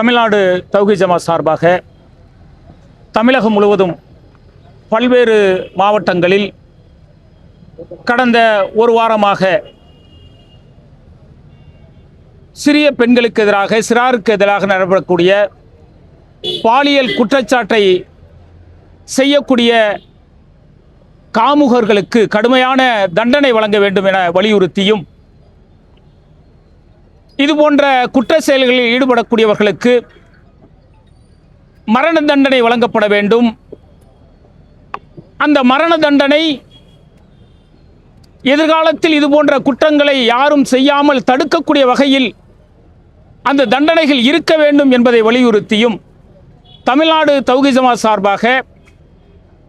தமிழ்நாடு தௌஹீத் ஜமாத் சார்பாக தமிழகம் முழுவதும் பல்வேறு மாவட்டங்களில் கடந்த ஒரு வாரமாக சிறிய பெண்களுக்கு எதிராக சிறாருக்கு எதிராக நடைபெறக்கூடிய பாலியல் குற்றச்சாட்டை செய்யக்கூடிய காமுகர்களுக்கு கடுமையான தண்டனை வழங்க வேண்டும் என வலியுறுத்தியும், இதுபோன்ற குற்ற செயல்களில் ஈடுபடக்கூடியவர்களுக்கு மரண தண்டனை வழங்கப்பட வேண்டும். அந்த மரண தண்டனை எதிர்காலத்தில் இதுபோன்ற குற்றங்களை யாரும் செய்யாமல் தடுக்கக்கூடிய வகையில் அந்த தண்டனைகள் இருக்க வேண்டும் என்பதை வலியுறுத்தியும், தமிழ்நாடு தௌஹீத் ஜமாத் சார்பாக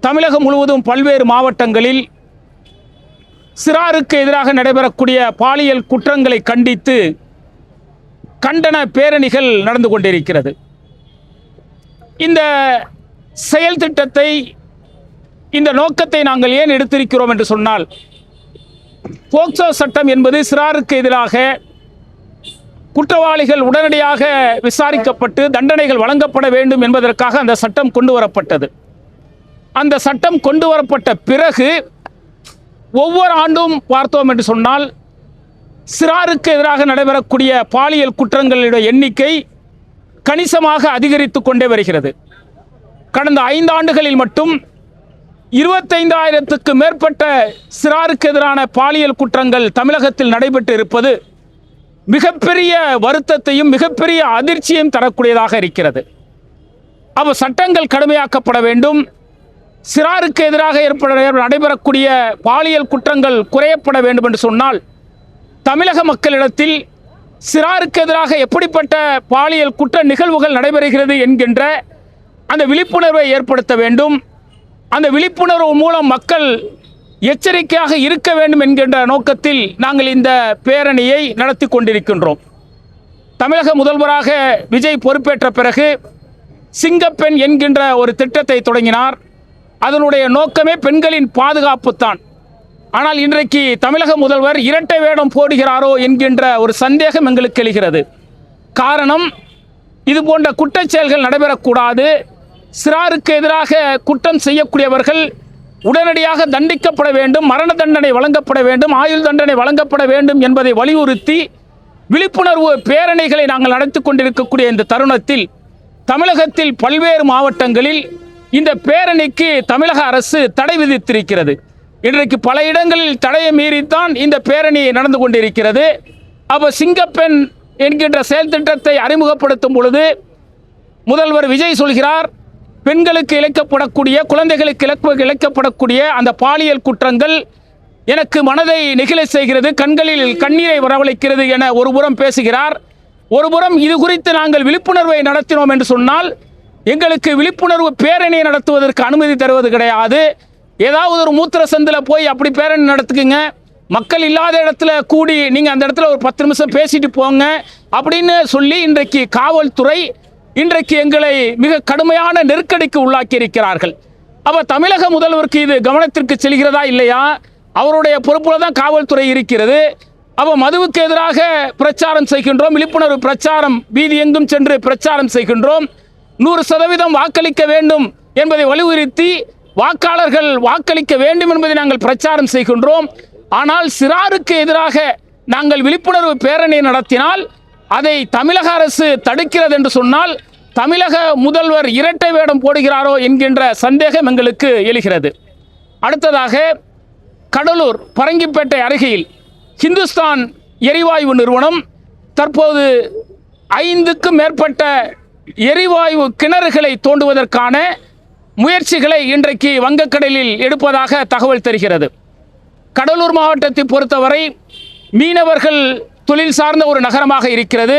தமிழகம் முழுவதும் பல்வேறு மாவட்டங்களில் சிறாருக்கு எதிராக நடைபெறக்கூடிய பாலியல் குற்றங்களை கண்டித்து கண்டன பேரணிகள் நடந்து கொண்டிருக்கிறது. இந்த செயல் திட்டத்தை, இந்த நோக்கத்தை நாங்கள் ஏன் எடுத்திருக்கிறோம் என்று சொன்னால், போக்சோ சட்டம் என்பது சிறாருக்கு எதிராக குற்றவாளிகள் உடனடியாக விசாரிக்கப்பட்டு தண்டனைகள் வழங்கப்பட வேண்டும் என்பதற்காக அந்த சட்டம் கொண்டு வரப்பட்டது. அந்த சட்டம் கொண்டு வரப்பட்ட பிறகு ஒவ்வொரு ஆண்டும் பார்த்தோம் என்று சொன்னால், சிறாருக்கு எதிராக நடைபெறக்கூடிய பாலியல் குற்றங்களுடைய எண்ணிக்கை கணிசமாக அதிகரித்து கொண்டே வருகிறது. கடந்த 5 ஆண்டுகளில் மட்டும் 25,000க்கு மேற்பட்ட சிறாருக்கு எதிரான பாலியல் குற்றங்கள் தமிழகத்தில் நடைபெற்று இருப்பது மிகப்பெரிய வருத்தத்தையும் மிகப்பெரிய அதிர்ச்சியையும் தரக்கூடியதாக இருக்கிறது. அப்போ சட்டங்கள் கடுமையாக்கப்பட வேண்டும். சிறாருக்கு எதிராக நடைபெறக்கூடிய பாலியல் குற்றங்கள் குறையப்பட வேண்டும் என்று சொன்னால், தமிழக மக்களிடத்தில் சிறாருக்கு எதிராக எப்படிப்பட்ட பாலியல் குற்ற நிகழ்வுகள் நடைபெறுகிறது என்கின்ற அந்த விழிப்புணர்வை ஏற்படுத்த வேண்டும். அந்த விழிப்புணர்வு மூலம் மக்கள் எச்சரிக்கையாக இருக்க வேண்டும் என்கின்ற நோக்கத்தில் நாங்கள் இந்த பேரணியை நடத்தி கொண்டிருக்கின்றோம். தமிழக முதல்வராக விஜய் பொறுப்பேற்ற பிறகு சிங்கப்பெண் என்கின்ற ஒரு திட்டத்தை தொடங்கினார். அதனுடைய நோக்கமே பெண்களின் பாதுகாப்பு தான். ஆனால் இன்றைக்கு தமிழக முதல்வர் இரட்டை வேடம் போடுகிறாரோ என்கின்ற ஒரு சந்தேகம் எங்களுக்கு எழுகிறது. காரணம், இது போன்ற குற்றச் செயல்கள் நடைபெறக்கூடாது. சிறாருக்கு எதிராக குற்றம் செய்யக்கூடியவர்கள் உடனடியாக தண்டிக்கப்பட வேண்டும், மரண தண்டனை வழங்கப்பட வேண்டும், ஆயுள் தண்டனை வழங்கப்பட வேண்டும் என்பதை வலியுறுத்தி விழிப்புணர்வு பேரணிகளை நாங்கள் நடத்தி கொண்டிருக்கக்கூடிய இந்த தருணத்தில் தமிழகத்தில் பல்வேறு மாவட்டங்களில் இந்த பேரணிக்கு தமிழக அரசு தடை விதித்திருக்கிறது. இன்றைக்கு பல இடங்களில் தடையை மீறித்தான் இந்த பேரணி நடந்து கொண்டிருக்கிறது. அப்போ சிங்கப்பெண் என்கின்ற செயல் திட்டத்தை அறிமுகப்படுத்தும் பொழுது முதல்வர் விஜய் சொல்கிறார், பெண்களுக்கு இழைக்கப்படக்கூடிய, குழந்தைகளுக்கு இழைக்கப்படக்கூடிய அந்த பாலியல் குற்றங்கள் எனக்கு மனதை நெகிழ செய்கிறது, கண்களில் கண்ணீரை வரவழைக்கிறது என ஒருபுறம் பேசுகிறார். ஒருபுறம் இது குறித்து நாங்கள் விழிப்புணர்வை நடத்தினோம் என்று சொன்னால், எங்களுக்கு விழிப்புணர்வு பேரணியை நடத்துவதற்கு அனுமதி தருவது கிடையாது. ஏதாவது ஒரு மூத்திர சந்தில் போய் அப்படி பேரணி நடத்துக்குங்க, மக்கள் இல்லாத இடத்துல கூடி நீங்கள் அந்த இடத்துல ஒரு 10 நிமிஷம் பேசிட்டு போங்க அப்படின்னு சொல்லி இன்றைக்கு காவல்துறை இன்றைக்கு எங்களை மிக கடுமையான நெருக்கடிக்கு உள்ளாக்கி இருக்கிறார்கள். அப்போ தமிழக முதல்வருக்கு இது கவனத்திற்கு செல்கிறதா இல்லையா? அவருடைய பொறுப்பில் தான் காவல்துறை இருக்கிறது. அப்போ மதுவுக்கு எதிராக பிரச்சாரம் செய்கின்றோம், விழிப்புணர்வு பிரச்சாரம், வீதி எங்கும் சென்று பிரச்சாரம் செய்கின்றோம். 100% வாக்களிக்க வேண்டும் என்பதை வலியுறுத்தி வாக்காளர்கள் வாக்களிக்க வேண்டும் என்பதை நாங்கள் பிரச்சாரம் செய்கின்றோம். ஆனால் சிறாருக்கு எதிராக நாங்கள் விழிப்புணர்வு பேரணி நடத்தினால் அதை தமிழக அரசு தடுக்கிறது என்று சொன்னால், தமிழக முதல்வர் இரட்டை வேடம் போடுகிறாரோ என்கின்ற சந்தேகம் எங்களுக்கு எழுகிறது. அடுத்ததாக, கடலூர் பரங்கிப்பேட்டை அருகில் ஹிந்துஸ்தான் எரிவாயு நிறுவனம் தற்போது 5க்கும் மேற்பட்ட எரிவாயு கிணறுகளை தோண்டுவதற்கான முயற்சிகளை இன்றைக்கு வங்கக்கடலில் எடுப்பதாக தகவல் தருகிறது. கடலூர் மாவட்டத்தை பொறுத்தவரை மீனவர்கள் தொழில் சார்ந்த ஒரு நகரமாக இருக்கிறது.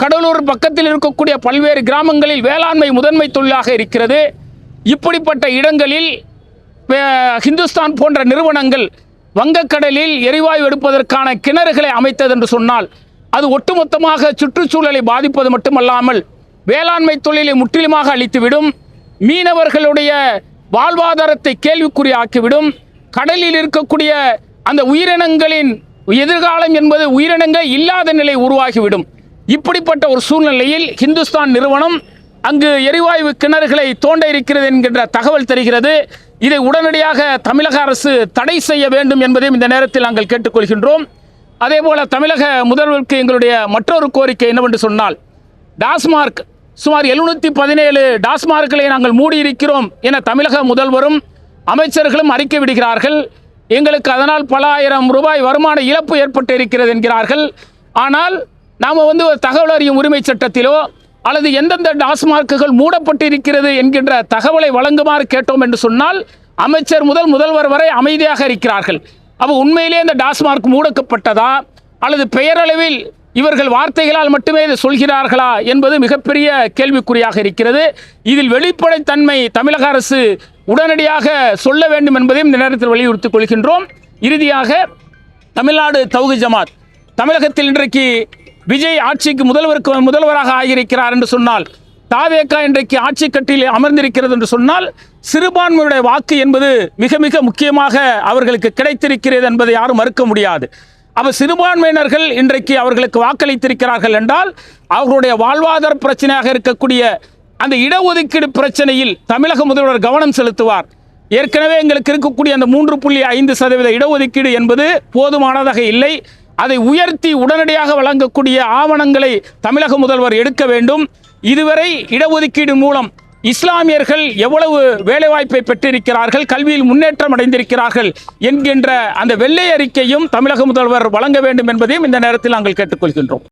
கடலூர் பக்கத்தில் இருக்கக்கூடிய பல்வேறு கிராமங்களில் வேளாண்மை முதன்மை தொழிலாக இருக்கிறது. இப்படிப்பட்ட இடங்களில் ஹிந்துஸ்தான் போன்ற நிறுவனங்கள் வங்கக்கடலில் எரிவாயு எடுப்பதற்கான கிணறுகளை அமைத்தது என்று சொன்னால், அது ஒட்டுமொத்தமாக சுற்றுச்சூழலை பாதிப்பது மட்டுமல்லாமல் வேளாண்மை தொழிலை முற்றிலுமாக அழித்துவிடும், மீனவர்களுடைய வாழ்வாதாரத்தை கேள்விக்குறியாக்கிவிடும், கடலில் இருக்கக்கூடிய அந்த உயிரினங்களின் எதிர்காலம் என்பது உயிரினங்கள் இல்லாத நிலை உருவாகிவிடும். இப்படிப்பட்ட ஒரு சூழ்நிலையில் ஹிந்துஸ்தான் நிறுவனம் அங்கு எரிவாயு கிணறுகளை தோண்ட இருக்கிறது என்கின்ற தகவல் தெரிகிறது. இதை உடனடியாக தமிழக அரசு தடை செய்ய வேண்டும் என்பதையும் இந்த நேரத்தில் நாங்கள் கேட்டுக்கொள்கின்றோம். அதேபோல தமிழக முதல்வருக்கு எங்களுடைய மற்றொரு கோரிக்கை என்னவென்று சொன்னால், டாஸ்மார்க் சுமார் 717 டாஸ்மார்க்களை நாங்கள் மூடியிருக்கிறோம் என தமிழக முதல்வரும் அமைச்சர்களும் அறிக்கை விடுகிறார்கள். எங்களுக்கு அதனால் பல ஆயிரம் ரூபாய் வருமான இழப்பு ஏற்பட்டு இருக்கிறது என்கிறார்கள். ஆனால் நாம் ஒரு தகவல் அறியும் உரிமை சட்டத்திலோ அல்லது எந்தெந்த டாஸ்மார்க்குகள் மூடப்பட்டிருக்கிறது என்கின்ற தகவலை வழங்குமாறு கேட்டோம் என்று சொன்னால் அமைச்சர் முதல் முதல்வர் வரை அமைதியாக இருக்கிறார்கள். அப்போ உண்மையிலே இந்த டாஸ்மார்க் மூடப்பட்டதா அல்லது பெயரளவில் இவர்கள் வார்த்தைகளால் மட்டுமே இதை சொல்கிறார்களா என்பது மிகப்பெரிய கேள்விக்குறியாக இருக்கிறது. இதில் வெளிப்படைத்தன்மை தமிழக அரசு உடனடியாக சொல்ல வேண்டும் என்பதையும் இந்த நேரத்தில் வலியுறுத்திக் கொள்கின்றோம். இறுதியாக தமிழ்நாடு தௌஹீத் ஜமாத் தமிழகத்தில் இன்றைக்கு விஜய் ஆட்சிக்கு முதல்வராக ஆகியிருக்கிறார் என்று சொன்னால், தாவேகா இன்றைக்கு ஆட்சி கட்டில் அமர்ந்திருக்கிறது என்று சொன்னால், சிறுபான்மையுடைய வாக்கு என்பது மிக மிக முக்கியமாக அவர்களுக்கு கிடைத்திருக்கிறது என்பதை யாரும் மறுக்க முடியாது. அப்போ சிறுபான்மையினர்கள் இன்றைக்கு அவர்களுக்கு வாக்களித்திருக்கிறார்கள் என்றால் அவர்களுடைய வாழ்வாதார பிரச்சனையாக இருக்கக்கூடிய அந்த இடஒதுக்கீடு பிரச்சனையில் தமிழக முதல்வர் கவனம் செலுத்துவார். ஏற்கனவே எங்களுக்கு இருக்கக்கூடிய அந்த 3.5% இடஒதுக்கீடு என்பது போதுமானதாக இல்லை. அதை உயர்த்தி உடனடியாக வழங்கக்கூடிய ஆவணங்களை தமிழக முதல்வர் எடுக்க வேண்டும். இதுவரை இடஒதுக்கீடு மூலம் இஸ்லாமியர்கள் எவ்வளவு வேலைவாய்ப்பை பெற்றிருக்கிறார்கள், கல்வியில் முன்னேற்றம் அடைந்திருக்கிறார்கள் என்கின்ற அந்த வெள்ளை அறிக்கையும் தமிழக முதல்வர் வழங்க வேண்டும் என்பதையும் இந்த நேரத்தில் நாங்கள் கேட்டுக்கொள்கின்றோம்.